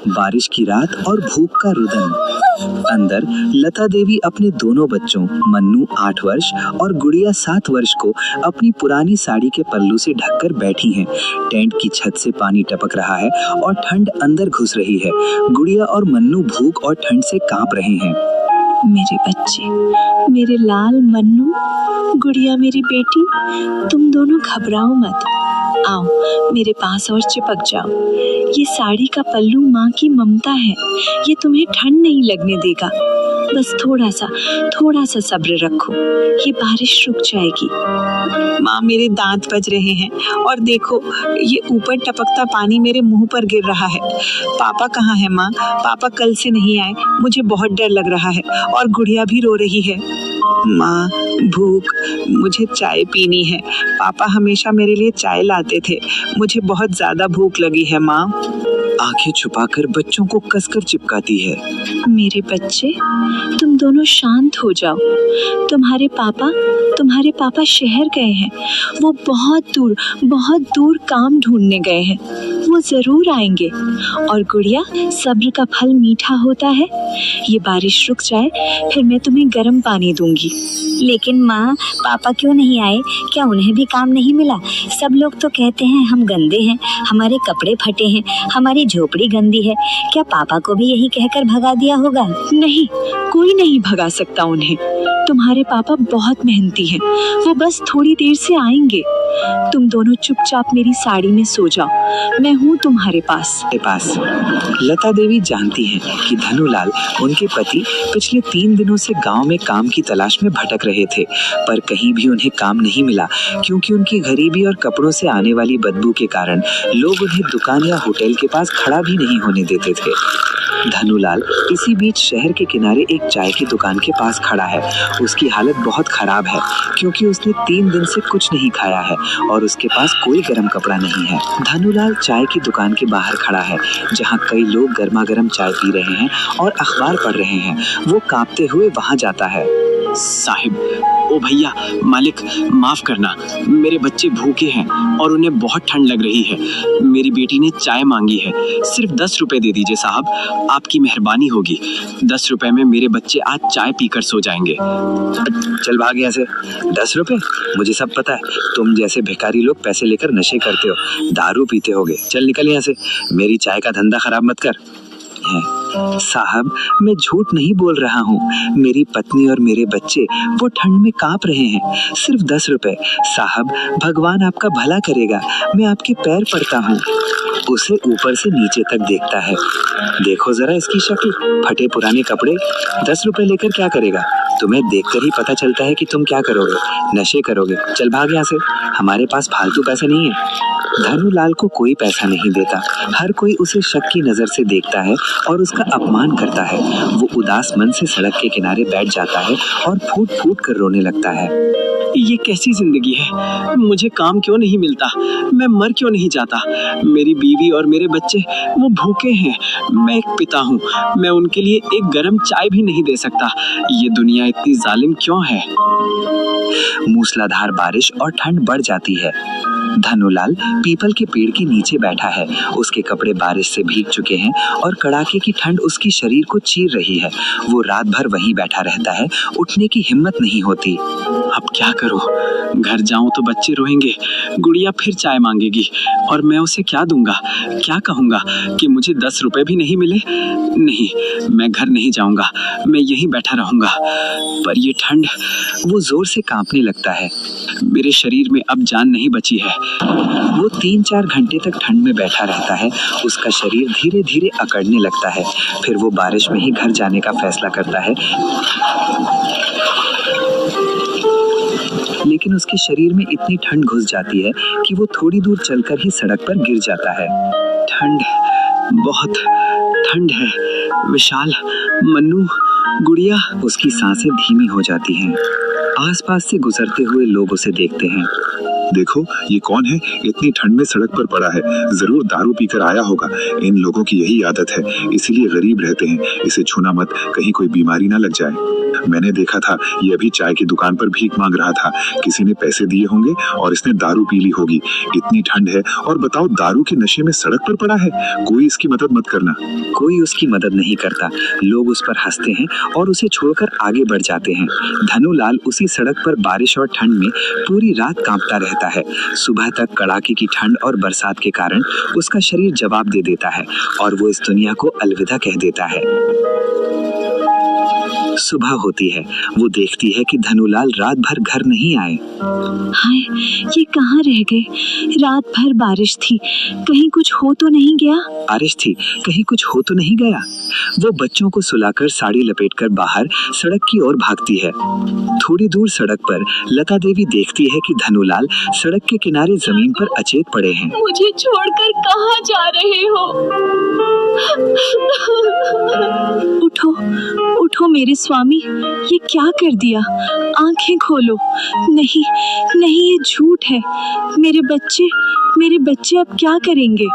बारिश की रात और भूख का रुदन। अंदर लता देवी अपने दोनों बच्चों मन्नू 8 वर्ष और गुड़िया 7 वर्ष को अपनी पुरानी साड़ी के पल्लू से ढककर बैठी हैं। टेंट की छत से पानी टपक रहा है और ठंड अंदर घुस रही है। गुड़िया और मन्नू भूख और ठंड से कांप रहे हैं। मेरे बच्चे, मेरे लाल मन्नू, गुड़िया मेरी बेटी, तुम दोनों घबराओ मत। आओ मेरे पास और चिपक जाओ। ये साड़ी का पल्लू माँ की ममता है, ये तुम्हें ठंड नहीं लगने देगा। बस थोड़ा सा सब्र रखो, ये बारिश रुक जाएगी। माँ मेरे दांत बज रहे हैं और देखो ये ऊपर टपकता पानी मेरे मुंह पर गिर रहा है। पापा कहाँ है माँ? पापा कल से नहीं आए, मुझे बहुत डर लग रहा है और गुड़िया भी रो रही है। माँ भूख, मुझे चाय पीनी है। पापा हमेशा मेरे लिए चाय लाते थे, मुझे बहुत ज्यादा भूख लगी है माँ। आंखें छुपाकर बच्चों को कसकर चिपकाती है। मेरे बच्चे, तुम दोनों शांत हो जाओ। तुम्हारे पापा शहर गए हैं। वो बहुत दूर काम ढूंढने गए हैं। वो जरूर आएंगे। और गुड़िया, सब्र का फल मीठा होता है। ये बारिश रुक जाए, फिर मैं तुम्हें गर्म पानी दूंगी। लेकिन माँ, पापा क्यों नहीं आए? क्या उन्हें भी काम नहीं मिला? सब लोग तो कहते हैं हम गंदे हैं, हमारे कपड़े फटे हैं, हमारी झोपड़ी गंदी है। क्या पापा को भी यही कहकर भगा दिया होगा? नहीं, कोई नहीं भगा सकता उन्हें। तुम्हारे पापा बहुत मेहनती हैं, वो बस थोड़ी देर से आएंगे। तुम दोनों चुपचाप मेरी साड़ी में सो जाओ, मैं हूँ तुम्हारे पास। लता देवी जानती हैं कि धनुलाल, उनके पति, पिछले 3 दिनों से गांव में काम की तलाश में भटक रहे थे, पर कहीं भी उन्हें काम नहीं मिला, क्योंकि उनकी गरीबी और कपड़ों से आने वाली बदबू के कारण लोग उन्हें दुकान या होटल के पास खड़ा भी नहीं होने देते थे। धनुलाल इसी बीच शहर के किनारे एक चाय की दुकान के पास खड़ा है। उसकी हालत बहुत खराब है, क्योंकि उसने 3 दिन से कुछ नहीं खाया है और उसके पास कोई गर्म कपड़ा नहीं है। धनुलाल चाय की दुकान के बाहर खड़ा है, जहाँ कई लोग गर्मा गर्म चाय पी रहे हैं और अखबार पढ़ रहे हैं। वो कांपते हुए वहाँ जाता है। साहिब, ओ भैया, मालिक, माफ करना, मेरे बच्चे भूखे हैं और उन्हें बहुत ठंड लग रही है। मेरी बेटी ने चाय मांगी है, सिर्फ 10 रुपए दे दीजिए साहब, आपकी मेहरबानी होगी। 10 रुपए में मेरे बच्चे आज चाय पीकर सो जाएंगे। चल भाग यहाँ से। 10 रुपए? मुझे सब पता है, तुम जैसे भिखारी लोग पैसे लेकर नशे करते हो, दारू पीते होगे। चल निकल यहाँ से, मेरी चाय का धंधा खराब मत कर। साहब, मैं झूठ नहीं बोल रहा हूँ। मेरी पत्नी और मेरे बच्चे वो ठंड में कांप रहे हैं। सिर्फ 10 रुपए। साहब, भगवान आपका भला करेगा, मैं आपके पैर पड़ता हूँ। उसे ऊपर से नीचे तक देखता है। देखो जरा इसकी शक्ल, फटे पुराने कपड़े। 10 रुपए लेकर क्या करेगा? तुम्हें देखकर ही पता चलता है कि तुम क्या करोगे, नशे करोगे। चल भाग यहाँ से, हमारे पास फालतू पैसे नहीं है। धनुलाल को कोई पैसा नहीं देता। हर कोई उसे शक की नजर से देखता है और उसका अपमान करता है। वो उदास मन से सड़क के किनारे बैठ जाता है और फूट फूट कर रोने लगता है। ये कैसी जिंदगी है? मुझे काम क्यों नहीं मिलता? मैं मर क्यों नहीं जाता? मेरी बीवी और मेरे बच्चे वो भूखे हैं। मैं एक पिता हूँ, मैं उनके लिए एक गर्म चाय भी नहीं दे सकता। ये दुनिया इतनी जालिम क्यों है? मूसलाधार बारिश और ठंड बढ़ जाती है। धनुलाल पीपल के पेड़ के नीचे बैठा है। उसके कपड़े बारिश से भीग चुके हैं और कड़ाके की ठंड उसकी शरीर को चीर रही है। वो रात भर वहीं बैठा रहता है, उठने की हिम्मत नहीं होती। अब क्या करूं? घर जाऊं तो बच्चे रोएंगे, गुड़िया फिर चाय मांगेगी और मैं उसे क्या दूंगा? क्या कहूंगा कि मुझे 10 रुपए भी नहीं मिले? नहीं, मैं घर नहीं जाऊंगा, मैं यहीं बैठा रहूंगा। पर ये ठंड, वो जोर से कांपने लगता है। मेरे शरीर में अब जान नहीं बची है। वो 3-4 घंटे तक ठंड में बैठा रहता है। उसका शरीर धीरे धीरे अकड़ने लगता है। फिर वो बारिश में ही घर जाने का फैसला करता है, लेकिन उसके शरीर में इतनी ठंड घुस जाती है कि वो थोड़ी दूर चलकर ही सड़क पर गिर जाता है। ठंड, बहुत ठंड है। विशाल, मन्नू, गुड़िया। उसकी सांसें धीमी हो जाती हैं। आसपास से गुजरते हुए लोग उसे देखते हैं। देखो ये कौन है, इतनी ठंड में सड़क पर पड़ा है, जरूर दारू पीकर आया होगा। इन लोगों की यही आदत है, इसीलिए गरीब रहते हैं। इसे छूना मत, कहीं कोई बीमारी ना लग जाए। मैंने देखा था ये अभी चाय की दुकान पर भीख मांग रहा था। किसी ने पैसे दिए होंगे और इसने दारू पी ली होगी। इतनी ठंड है और बताओ दारू के नशे में सड़क पर पड़ा है। कोई इसकी मदद मत करना। कोई उसकी मदद नहीं करता। लोग उस पर हंसते हैं और उसे छोड़कर आगे बढ़ जाते हैं। धनुलाल उसी सड़क पर बारिश और ठंड में पूरी रात कांपता रहता है। सुबह तक कड़ाके की ठंड और बरसात के कारण उसका शरीर जवाब दे देता है और वो इस दुनिया को अलविदा कह देता है। सुबह होती है, वो देखती है कि धनुलाल रात भर घर नहीं आए। हाय, ये कहाँ रह गए? रात भर बारिश थी, कहीं कुछ हो तो नहीं गया? बारिश थी, कहीं कुछ हो तो नहीं गया? वो बच्चों को सुलाकर साड़ी लपेटकर बाहर सड़क की ओर भागती है। थोड़ी दूर सड़क पर लता देवी देखती है कि धनुलाल सड़क के किनारे जमीन पर अचेत पड़े हैं। मुझे छोड़कर कहाँ जा रहे हो? उठो, उठो मेरे स्वामी, ये क्या कर दिया? आंखें खोलो। नहीं, नहीं, ये झूठ है। मेरे बच्चे अब क्या करेंगे?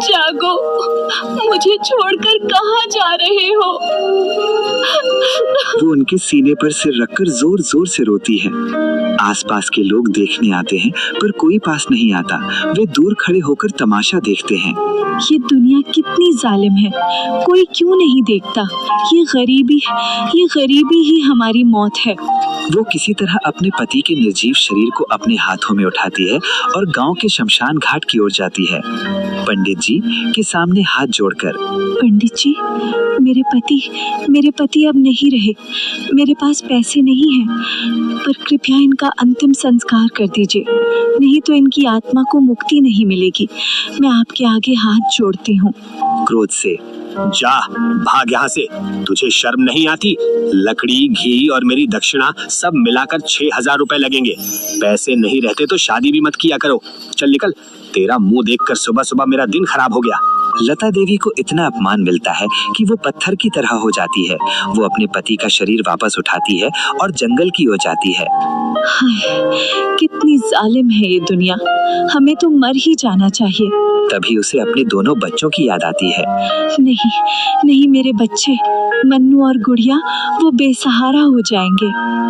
जागो, मुझे छोड़कर कहाँ जा रहे हो? वो उनके सीने पर सिर रखकर जोर जोर से रोती है। आसपास के लोग देखने आते हैं पर कोई पास नहीं आता। वे दूर खड़े होकर तमाशा देखते हैं। ये दुनिया कितनी जालिम है, कोई क्यों नहीं देखता? ये गरीबी ही हमारी मौत है। वो किसी तरह अपने पति के निर्जीव शरीर को अपने हाथों में उठाती है और गांव के शमशान घाट की ओर जाती है, पंडित जी के सामने हाथ जोड़कर। पंडित जी, मेरे पति अब नहीं रहे। मेरे पास पैसे नहीं हैं, पर कृपया इनका अंतिम संस्कार कर दीजिए, नहीं तो इनकी आत्मा को मुक्ति नहीं मिलेगी। मैं आपके आगे हाथ जोड़ती हूँ। क्रोध से, जा भाग यहाँ से, तुझे शर्म नहीं आती? लकड़ी, घी और मेरी दक्षिणा सब मिलाकर 6,000 रुपए लगेंगे। पैसे नहीं रहते तो शादी भी मत किया करो। चल निकल, तेरा मुंह देखकर सुबह सुबह मेरा दिन खराब हो गया। लता देवी को इतना अपमान मिलता है कि वो पत्थर की तरह हो जाती है। वो अपने पति का शरीर वापस उठाती है और जंगल की ओर जाती है। हाय, कितनी जालिम है ये दुनिया, हमें तो मर ही जाना चाहिए। तभी उसे अपने दोनों बच्चों की याद आती है। नहीं, नहीं, मेरे बच्चे मन्नू और गुड़िया, वो बेसहारा हो जाएंगे।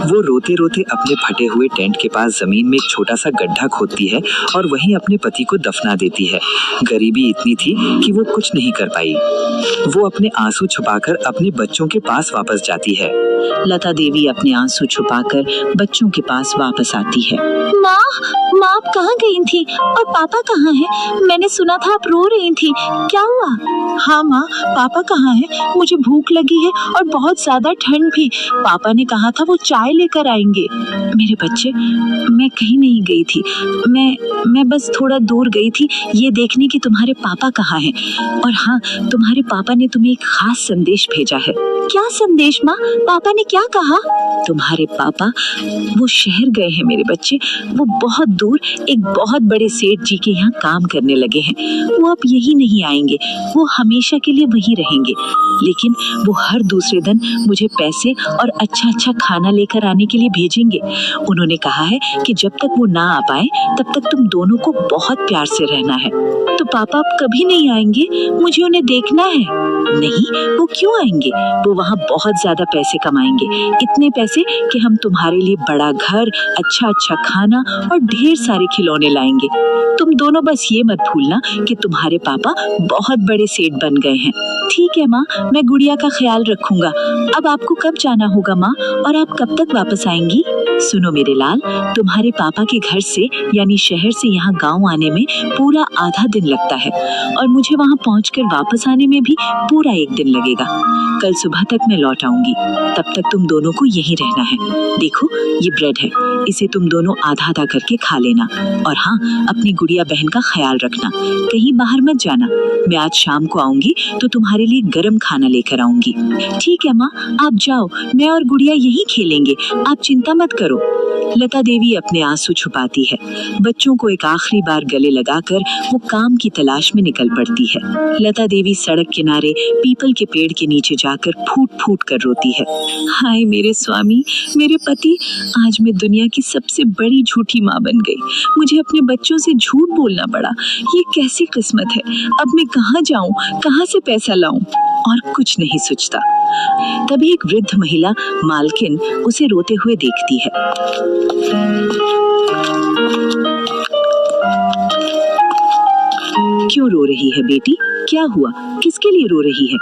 वो रोते रोते अपने फटे हुए टेंट के पास जमीन में एक छोटा सा गड्ढा खोदती है और वहीं अपने पति को दफना देती है। गरीबी इतनी थी कि वो कुछ नहीं कर पाई। वो अपने आंसू छुपाकर अपने बच्चों के पास वापस जाती है। लता देवी अपने आंसू छुपाकर बच्चों के पास वापस आती है। माँ, आप कहाँ गई थी? और पापा कहाँ हैं? मैंने सुना था आप रो रही थी, क्या हुआ? हाँ माँ, पापा कहाँ हैं? मुझे भूख लगी है और बहुत ज्यादा ठंड भी। पापा ने कहा था वो चाय लेकर आएंगे। मेरे बच्चे, मैं कहीं नहीं गई थी। मैं बस थोड़ा दूर गई थी ये देखने कि तुम्हारे पापा कहाँ हैं। और हाँ, तुम्हारे पापा ने तुम्हें एक खास संदेश भेजा है। क्या संदेश माँ? पापा ने क्या कहा? तुम्हारे पापा वो शहर गए हैं मेरे बच्चे। वो बहुत दूर एक बहुत बड़े सेठ जी के यहाँ काम करने लगे हैं। वो अब यही नहीं आएंगे, वो हमेशा के लिए वहीं रहेंगे। लेकिन वो हर दूसरे दिन मुझे पैसे और अच्छा खाना लेकर आने के लिए भेजेंगे। उन्होंने कहा है कि जब तक वो ना आ पाए तब तक तुम दोनों को बहुत प्यार से रहना है। तो पापा अब कभी नहीं आएंगे, मुझे उन्हें देखना है। नहीं, वो क्यों आएंगे? वो वहाँ बहुत ज्यादा पैसे कमाएंगे, इतने पैसे कि हम तुम्हारे लिए बड़ा घर, अच्छा खाना और ढेर सारे खिलौने लाएंगे। तुम दोनों बस ये मत भूलना कि तुम्हारे पापा बहुत बड़े सेठ बन गए हैं। ठीक है माँ, मैं गुड़िया का ख्याल रखूंगा। अब आपको कब जाना होगा माँ, और आप कब तक वापस आएंगी? सुनो मेरे लाल, तुम्हारे पापा के घर से यानी शहर से यहाँ गांव आने में पूरा आधा दिन लगता है और मुझे वहाँ पहुँचकर वापस आने में भी पूरा 1 दिन लगेगा। कल सुबह तक मैं लौट आऊंगी, तब तक तुम दोनों को यहीं रहना है। देखो, ये ब्रेड है, इसे तुम दोनों आधा करके खा लेना। और हाँ, अपनी गुड़िया बहन का ख्याल रखना, कहीं बाहर मत जाना। मैं आज शाम को आऊंगी तो तुम्हारे लिए गरम खाना लेकर आऊंगी। ठीक है माँ, आप जाओ, मैं और गुड़िया यहीं खेलेंगे, आप चिंता मत करो। लता देवी अपने आंसू छुपाती है। बच्चों को एक आखिरी बार गले लगाकर वो काम की तलाश में निकल पड़ती है। लता देवी सड़क किनारे पीपल के पेड़ के नीचे जाकर फूट फूट कर रोती है। हाय मेरे स्वामी, मेरे पति, आज मैं दुनिया की सबसे बड़ी झूठी माँ बन गई। मुझे अपने बच्चों से झूठ बोलना पड़ा। ये कैसी किस्मत है। अब मैं कहाँ जाऊँ, कहाँ से पैसा लाऊं? और कुछ नहीं सोचता। तभी एक वृद्ध महिला मालकिन उसे रोते हुए देखती है। क्यों रो रही है बेटी? क्या हुआ? किसके लिए रो रही है?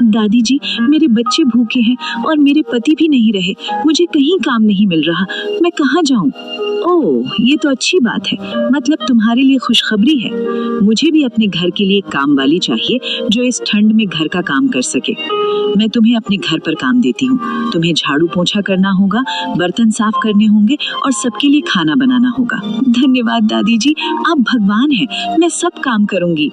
दादी जी, मेरे बच्चे भूखे हैं और मेरे पति भी नहीं रहे। मुझे कहीं काम नहीं मिल रहा। मैं कहाँ जाऊँ? ओह, ये तो अच्छी बात है। मतलब तुम्हारे लिए खुशखबरी है। मुझे भी अपने घर के लिए एक काम वाली चाहिए जो इस ठंड में घर का काम कर सके। मैं तुम्हें अपने घर पर काम देती हूँ। तुम्हें झाड़ू पोंछा करना होगा, बर्तन साफ करने होंगे और सबके लिए खाना बनाना होगा। धन्यवाद दादी जी, आप भगवान हैं। मैं सब काम करूँगी।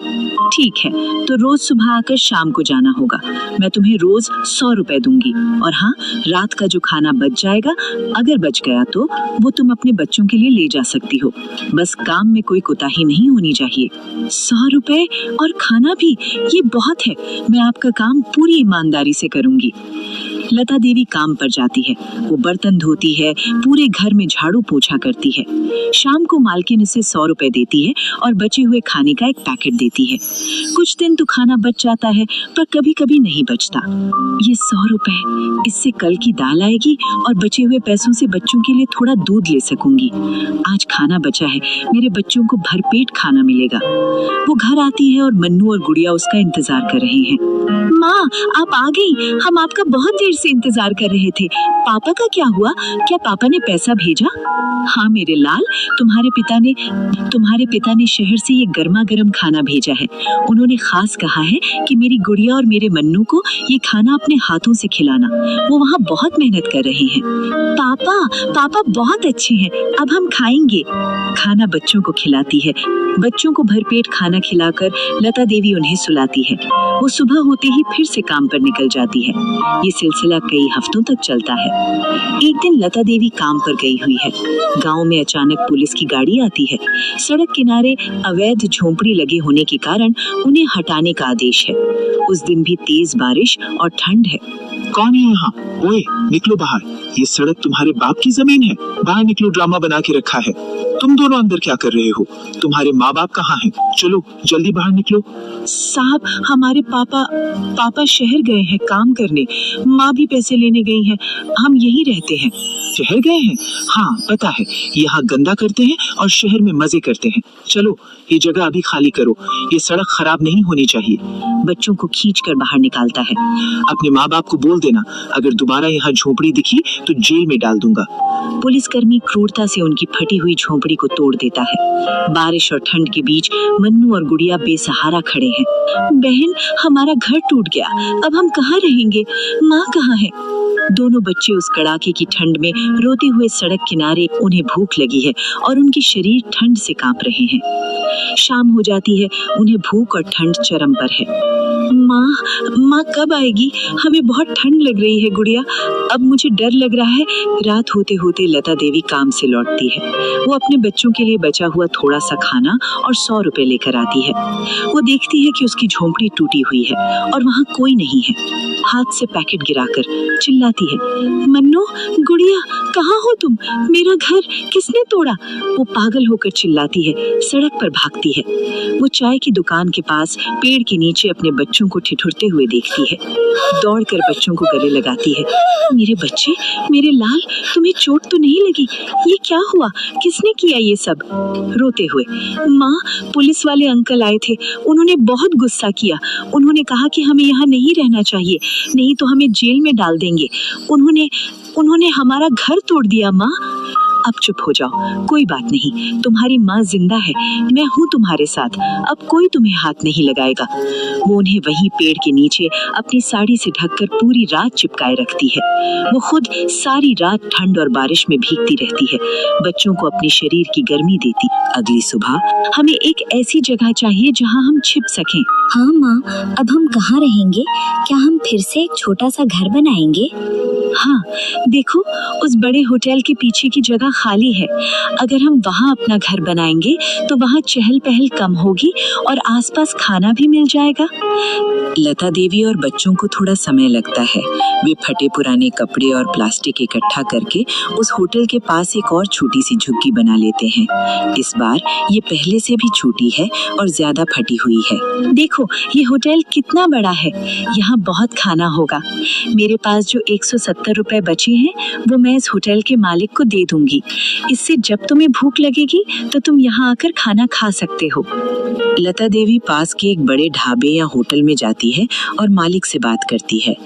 ठीक है, तो रोज सुबह आकर शाम को जाना होगा। मैं तुम्हें रोज 100 रुपए दूंगी। और हाँ, रात का जो खाना बच जाएगा, अगर बच गया तो वो तुम अपने बच्चों के लिए ले जा सकती हो। बस काम में कोई कोताही नहीं होनी चाहिए। 100 रुपए और खाना भी, ये बहुत है। मैं आपका काम पूरी ईमानदारी से करूंगी। लता देवी काम पर जाती है। वो बर्तन धोती है, पूरे घर में झाड़ू पोछा करती है। शाम को मालकिन इसे 100 रुपए देती है और बचे हुए खाने का एक पैकेट देती है। कुछ दिन तो खाना बच जाता है, पर कभी कभी नहीं बचता। ये 100 रुपए, इससे कल की दाल आएगी और बचे हुए पैसों से बच्चों के लिए थोड़ा दूध ले सकूंगी। आज खाना बचा है, मेरे बच्चों को भरपेट खाना मिलेगा। वो घर आती है और मन्नू और गुड़िया उसका इंतजार कर रहे हैं। माँ, आप आ गई। हम आपका बहुत देर से इंतजार कर रहे थे। पापा का क्या हुआ? क्या पापा ने पैसा भेजा? हाँ मेरे लाल, तुम्हारे पिता ने शहर से ये गर्मा गर्म खाना भेजा है। उन्होंने खास कहा है कि मेरी गुड़िया और मेरे मन्नू को ये खाना अपने हाथों से खिलाना। वो वहाँ बहुत मेहनत कर रहे हैं। पापा बहुत अच्छे हैं। अब हम खाएंगे। खाना बच्चों को खिलाती है। बच्चों को भरपेट खाना खिलाकर लता देवी उन्हें सुलाती है। वो सुबह होते ही फिर से काम पर निकल जाती है। ये सिलसिला कई हफ्तों तक चलता है। एक दिन लता देवी काम पर गई हुई है। गांव में अचानक पुलिस की गाड़ी आती है। सड़क किनारे अवैध झोंपड़ी लगे होने के कारण उन्हें हटाने का आदेश है। उस दिन भी तेज बारिश और ठंड है। कौन है यहाँ? ओए, निकलो बाहर। ये सड़क तुम्हारे बाप की जमीन है। बाहर निकलो, ड्रामा बना के रखा है। तुम दोनों अंदर क्या कर रहे हो? तुम्हारे माँ बाप कहाँ हैं? चलो जल्दी बाहर निकलो। साहब, हमारे पापा शहर गए हैं काम करने। माँ भी पैसे लेने गई हैं। हम यहीं रहते हैं। शहर गए हैं? हाँ पता है, यहाँ गंदा करते हैं और शहर में मजे करते हैं। चलो ये जगह अभी खाली करो। ये सड़क खराब नहीं होनी चाहिए। बच्चों को खींचकर बाहर निकालता है। अपने माँ बाप को बोल देना, अगर दोबारा यहाँ झोपड़ी दिखी तो जेल में डाल दूंगा। पुलिसकर्मी क्रूरता से उनकी फटी हुई झोपड़ी को तोड़ देता है। बारिश और ठंड के बीच मन्नू और गुड़िया बेसहारा खड़े हैं। बहन, हमारा घर टूट गया। अब हम कहाँ रहेंगे? माँ कहाँ है? दोनों बच्चे उस कड़ाके की ठंड में रोते हुए सड़क किनारे। उन्हें भूख लगी है और उनके शरीर ठंड से कांप रहे हैं। शाम हो जाती है। उन्हें भूख और ठंड चरम पर है। माँ कब आएगी? हमें बहुत ठंड लग रही है गुड़िया। अब मुझे डर लग रहा है। रात होते होते लता देवी काम से लौटती है। वो अपने बच्चों के लिए बचा हुआ थोड़ा सा खाना और 100 रुपए लेकर आती है। वो देखती है कि उसकी झोंपड़ी टूटी हुई है और वहाँ कोई नहीं है। हाथ से पैकेट गिराकर चिल्लाती है, मन्नू, गुड़िया, कहाँ हो तुम? मेरा घर किसने तोड़ा? वो पागल होकर चिल्लाती है, सड़क पर भागती है। वो चाय की दुकान के पास पेड़ के नीचे अपने बच्चों को ठिठुरते हुए देखती है। दौड़कर बच्चों को गले लगाती है। मेरे बच्चे, मेरे लाल, तुम्हें चोट तो नहीं लगी? ये क्या हुआ? किसने किया ये सब? रोते हुए, माँ, पुलिस वाले अंकल आए थे। उन्होंने बहुत गुस्सा किया। उन्होंने कहा कि हमें यहाँ नहीं रहना चाहिए, नहीं तो हमें जेल में डाल देंगे। उन्होंने हमारा घर तोड़ दिया। माँ, अब चुप हो जाओ, कोई बात नहीं। तुम्हारी माँ जिंदा है। मैं हूँ तुम्हारे साथ। अब कोई तुम्हें हाथ नहीं लगाएगा। वो उन्हें वहीं पेड़ के नीचे अपनी साड़ी से ढककर पूरी रात चिपकाए रखती है। वो खुद सारी रात ठंड और बारिश में भीगती रहती है, बच्चों को अपने शरीर की गर्मी देती। अगली सुबह हमें एक ऐसी जगह चाहिए जहाँ हम छिप सकें। हाँ माँ, अब हम कहाँ रहेंगे? क्या हम फिर से एक छोटा सा घर बनाएंगे? हाँ, देखो उस बड़े होटल के पीछे की जगह खाली है। अगर हम वहाँ अपना घर बनाएंगे तो वहाँ चहल पहल कम होगी और आसपास खाना भी मिल जाएगा। लता देवी और बच्चों को थोड़ा समय लगता है। वे फटे पुराने कपड़े और प्लास्टिक इकट्ठा करके उस होटल के पास एक और छोटी सी झुग्गी बना लेते हैं। इस बार ये पहले से भी छोटी है और ज्यादा फटी हुई है। देखो ये होटल कितना बड़ा है, यहाँ बहुत खाना होगा। मेरे पास जो 170 रुपए बचे हैं वो मैं इस होटल के मालिक को दे दूंगी। इससे जब तुम्हें भूख लगेगी तो तुम यहाँ आकर खाना खा सकते हो। लता देवी पास के एक बड़े ढाबे या होटल में जाती है और मालिक से बात करती है।